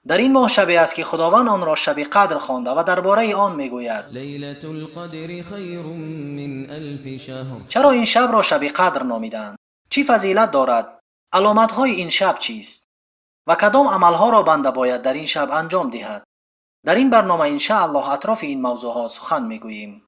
در این ماه شبی است که خداوند آن را شب قدر خوانده و درباره آن میگوید لیلة القدر خیر من الف شهر. چرا این شب را شب قدر نامیدند؟ چی فضیلت دارد؟ علامت‌های این شب چیست؟ و کدام عملها را بنده باید در این شب انجام دهد؟ در این برنامه انشاءالله اطراف این موضوعات سخن میگوییم.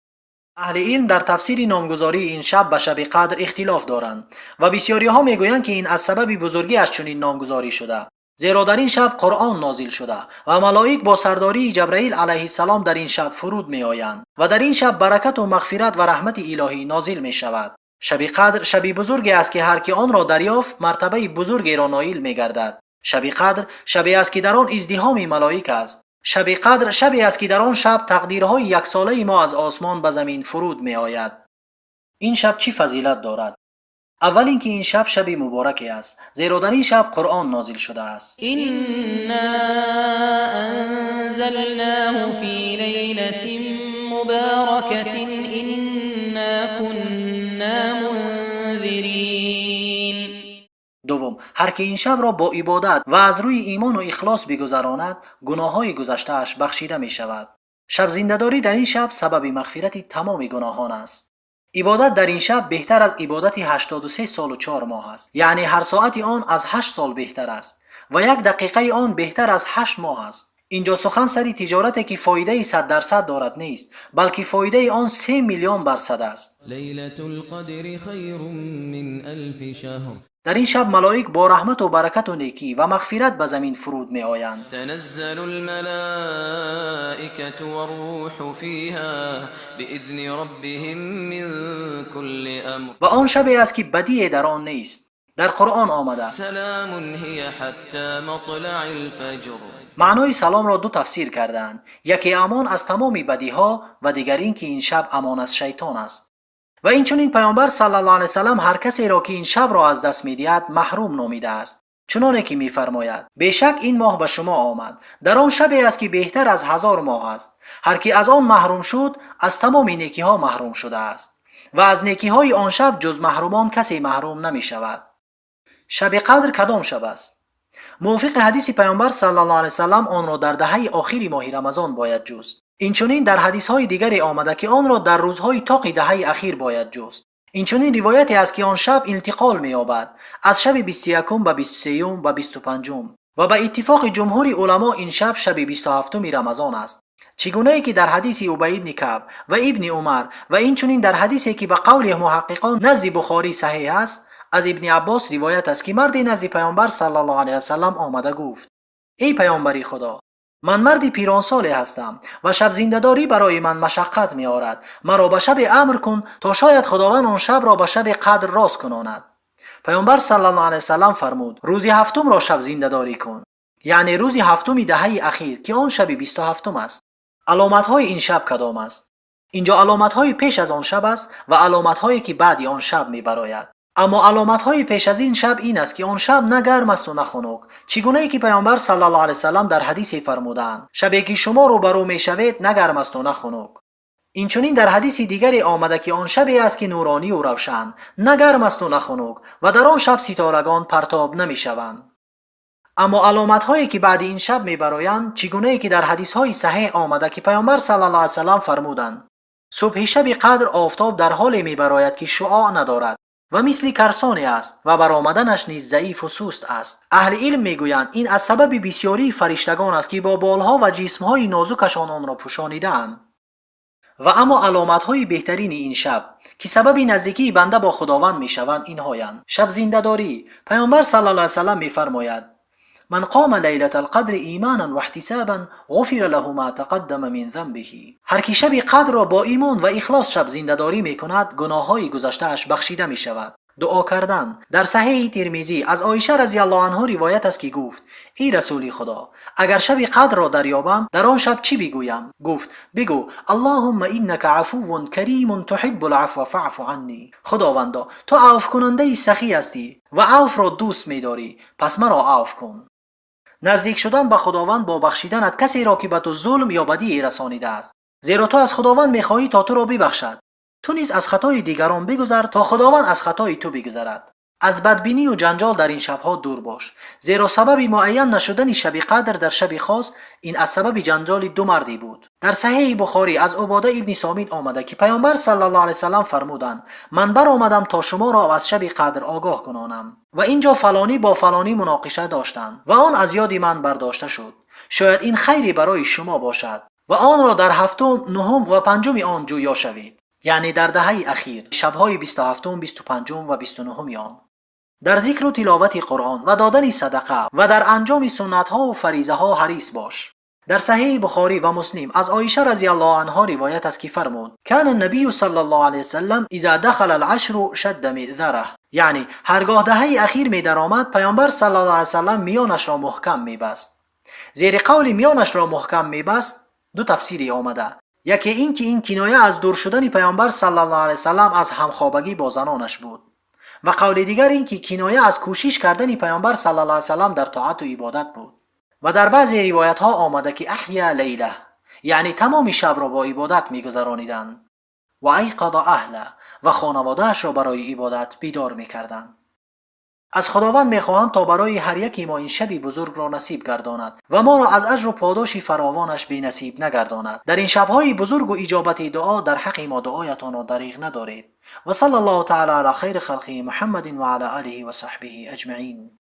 اهل علم در تفسیر نامگذاری این شب به شب قدر اختلاف دارند و بسیاری ها میگویند که این از سبب بزرگی از چنین نامگذاری شده، زیرا در این شب قرآن نازل شده و ملائک با سرداری جبرائیل علیه السلام در این شب فرود می آیند و در این شب برکت و مغفرت و رحمت الهی نازل می شود. شب قدر شبی بزرگی است که هر که آن را دریافت مرتبه بزرگی را نایل می گردد. شب قدر شبی است که در آن ازدحام ملائک است. شب قدر شبی است که در آن شب تقدیرهای یک ساله ما از آسمان به زمین فرود می آید. این شب چی فضیلت دارد؟ اول اینکه این شب شبی مبارکی است، زیرا در این شب قرآن نازل شده است. إنا أنزلناه في ليلة مباركة إنا كنا منذرين. دوم، هر که این شب را با عبادت و از روی ایمان و اخلاص بگذراند، گناههای گذشته‌اش بخشیده می شود. شب زنده‌داری در این شب سبب مغفرت تمام گناهان است. عبادت در این شب بهتر از عبادت 83 سال و 4 ماه است، یعنی هر ساعت آن از 8 سال بهتر است و 1 دقیقه آن بهتر از 8 ماه است. اینجا سخن سری تجارتی که فایده 100% دارد نیست، بلکه فایده آن 3 میلیون درصد است. لیلة القدر خیر من الف شهر. در این شب ملائک با رحمت و برکت و نیکی و مغفرت به زمین فرود می آیند. تنزل الملائكة والروح فيها بإذن ربهم من كل أمر. و آن شبی است که بدی در آن نیست. در قرآن آمده سلام هي حتى مطلع الفجر. معنای سلام را دو تفسیر کردند، یکی امان از تمام بدیها و دیگر این که این شب امان از شیطان است. و این چون این پیامبر صلی الله علیه وسلم هر کسی را که این شب را از دست می‌دهد محروم نامیده است، چنانه که می‌فرماید بیشک این ماه به شما آمد، در آن شبی است که بهتر از 1000 ماه است. هر کی از آن محروم شد از تمام نیکی‌ها محروم شده است و از نیکی‌های آن شب جز محرومان کسی محروم نمی‌شود. شب قدر کدام شب است؟ موافق حدیث پیامبر صلی الله علیه وسلم آن را در دهه آخری ماه رمضان باید جست. اینچنین در حدیث‌های دیگری آمده که آن را در روزهای طاق دهه اخیر باید جست. اینچنین روایتی است که آن شب انتقال می‌یابد از شب 21 به 23 و 25 و به اتفاق جمهور علما این شب شب 27 رمضان است. چگونه ای که در حدیث ابی بن کعب و ابن عمر و اینچنین در حدیثی که به قول محققان نزد بخاری صحیح است، از ابن عباس روایت است که مردی نزد پیامبر صلی الله علیه وسلم آمده گفت: ای پیامبری خدا، من مردی پیرانسال هستم و شب زنده‌داری برای من مشقت می آورد. مرا به شب امر کن تا شاید خداوند آن شب را به شب قدر راست کناند. پیامبر صلی الله علیه وسلم فرمود: روز هفتم را شب زنده‌داری کن، یعنی روز هفتم دهه اخیر که آن شب 27 است. علامت‌های این شب کدام است؟ اینجا علامت‌های پیش از آن شب است و علامت‌هایی که بعد آن شب می‌براید. اما علامت‌های پیش از این شب این است که آن شب نه گرم است و نه خنک، چگونه ای که پیامبر صلی الله علیه وسلم در حدیثی فرمودند: شبی که شما روبرو میشوید نه گرم است و نه خنک. اینچنین در حدیث دیگری آمده که آن شبی است که نورانی و روشن، نه گرم است و نه خنک و در آن شب ستارگان پرتاب نمیشوند. اما علامت‌هایی که بعد این شب میبرایند چگونه ای که در حدیث‌های صحیح آمده که پیامبر صلی الله علیه وسلم فرمودند: صبح شب قدر آفتاب در حال میبراید که شعاع ندارد و مثل کرسانی است و برآمدنش نیز ضعیف و سست است. اهل علم میگویند این از سبب بسیاری فرشتگان است که با بالها و جسمهای نازکشان آن را پوشانیده‌اند. و اما علامت‌های بهترین این شب که سبب نزدیکی بنده با خداوند میشوند اینهایند: شب زنده‌داری. پیامبر صلی الله علیه وسلم میفرماید: من قام لیلة القدر ایمانا و احتسابا غفر له ما تقدم من ذنبه. هر کی شب قدر را با ایمان و اخلاص شب زنده‌داری میکند گناههای گذشته‌اش بخشیده میشود. دعا کردن. در صحیح ترمذی از عایشه رضی الله عنها روایت است که گفت: ای رسول خدا، اگر شب قدر را دریابم در آن شب چی بگویم؟ گفت: بگو اللهم انک عفو کریم تحب العفو فاعف عنی. خداوندا تو عفو کننده سخی هستی و عفو را دوست می‌داری، پس مرا عفو کن. نزدیک شدن به خداوند با بخشیدنت کسی را که به تو ظلم یا بدی رسانیده است، زیرا تو از خداوند می‌خواهی تا تو را ببخشد. تو نیز از خطای دیگران بگذر تا خداوند از خطای تو بگذرد. از بدبینی و جنجال در این شبها دور باش، زیرا سبب معین نشدن شب قدر در شب خاص این از سبب جنجال دو مردی بود. در صحیح بخاری از عباده ابن صامت آمده که پیامبر صلی الله علیه و سلم فرمودند من برآمدم تا شما را از شب قدر آگاه کنانم و اینجا فلانی با فلانی مناقشه داشتند و آن از یاد من برداشته شد، شاید این خیری برای شما باشد و آن را در هفتم، نهم و پنجم آن جویا شوید، یعنی در دهه اخیر شبهای 27، 25 و 29 آن. در ذکر و تلاوت قرآن و دادن صدقه و در انجام سنت ها و فریضه ها حریص باش. در صحیح بخاری و مسلم از عایشه رضی الله عنها روایت است که فرمود کان النبی صلی الله علیه وسلم اذا دخل العشر شد میذره، یعنی هرگاه دهه اخیر می درآمد پیامبر صلی الله علیه وسلم میانش را محکم میبست. زیر قول میانش را محکم میبست دو تفسیری آمده، یکی این که این کنایه از دور شدن پیامبر صلی الله علیه وسلم از همخوابگی با زنانش بود و قول دیگر این که کنایه از کوشش کردن پیامبر صلی الله علیه وسلم در طاعت و عبادت بود. و در بعضی روایت ها آمده که احیا لیله، یعنی تمام شب را با عبادت میگذرانیدند و ایقظ اهله و خانواده‌اش را برای عبادت بیدار میکردند. از خداوند میخواهم تا برای هر یکی ما این شبی بزرگ را نصیب گرداند و ما را از اجر و پاداش فراوانش بی نصیب نگرداند. در این شبهای بزرگ و اجابت دعا در حق ما دعایتان را دریغ ندارید. و صلی الله تعالی علی خیر خلقه محمد و علی آله و صحبه اجمعین.